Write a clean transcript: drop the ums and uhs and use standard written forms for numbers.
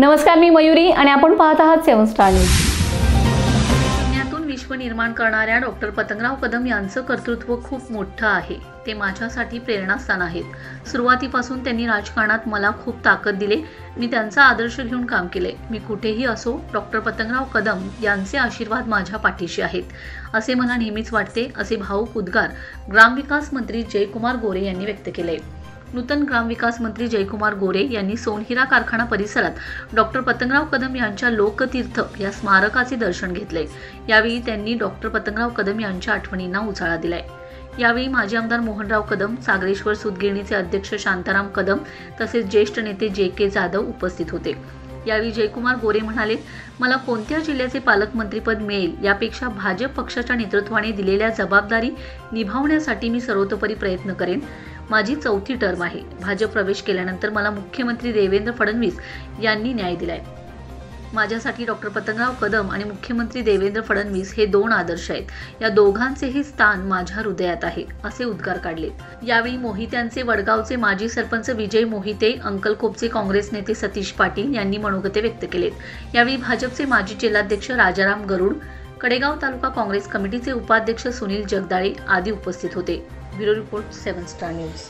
नमस्कार, मी मयुरी आणि आपण पाहत आहात 7 स्टार न्यूज। पुण्यातून विश्व निर्माण करणाऱ्या डॉक्टर पतंगराव कदम यांचं कर्तृत्व खूप मोठं आहे। ते माझ्यासाठी प्रेरणास्थान आहेत। सुरुवातीपासून त्यांनी राजकारणात मला खूप ताकद दिली। मी त्यांचा आदर्श घेऊन काम केले। मी कुठेही असो, डॉक्टर पतंगराव कदम यांचे आशीर्वाद माझ्या पाठीशी आहेत असे मला नेहमीच वाटते, असे भावुक उद्गार ग्रामविकास मंत्री जयकुमार गोरे यांनी व्यक्त केले। नूतन ग्रामविकास मंत्री जयकुमार गोरे यांनी सोनहिरा कारखाना परिसरात डॉक्टर पतंगराव कदम यांच्या लोकतीर्थ या स्मारकाचे दर्शन घेतले। यावेळी त्यांनी डॉक्टर पतंगराव कदम यांच्या आठवणींना उजाळा दिलाय। यावेळी माजी आमदार मोहनराव कदम, सागरेश्वर सूतगिरणीचे अध्यक्ष शांताराम कदम तसेच ज्येष्ठ नेते जे.के. जाधव उपस्थित होते। यावेळी जयकुमार गोरे म्हणाले, मला कोणत्या जिल्ह्याचे पालकमंत्रीपद मिळेल यापेक्षा भाजप पक्षाच्या नेतृत्वाने दिलेल्या जबाबदारी निभावण्यासाठी मी सर्वतोपरी प्रयत्न करेन। माझी 4थी टर्म आहे। भाजप प्रवेश केल्यानंतर मला मुख्यमंत्री देवेंद्र फडणवीस यांनी न्याय दिलाय। माझ्यासाठी डॉक्टर पतंगराव कदम आणि मुख्यमंत्री देवेंद्र फडणवीस हे 2 आदर्श आहेत। या दोघांचेही स्थान माझ्या हृदयात आहे असे उद्गार काढले। यावेळी मोहित्यांचे वडगावचे माजी सरपंच विजय मोहिते, अंकलकोपचे काँग्रेस नेते सतीश पाटील यांनी मनोगते व्यक्त केलेत। यावेळी भाजपचे माजी जिल्हाध्यक्ष राजाराम गरुड, कडेगाव तालुका काँग्रेस कमिटीचे उपाध्यक्ष सुनील जगदाळे आदी उपस्थित होते। Bureau report 7 star news.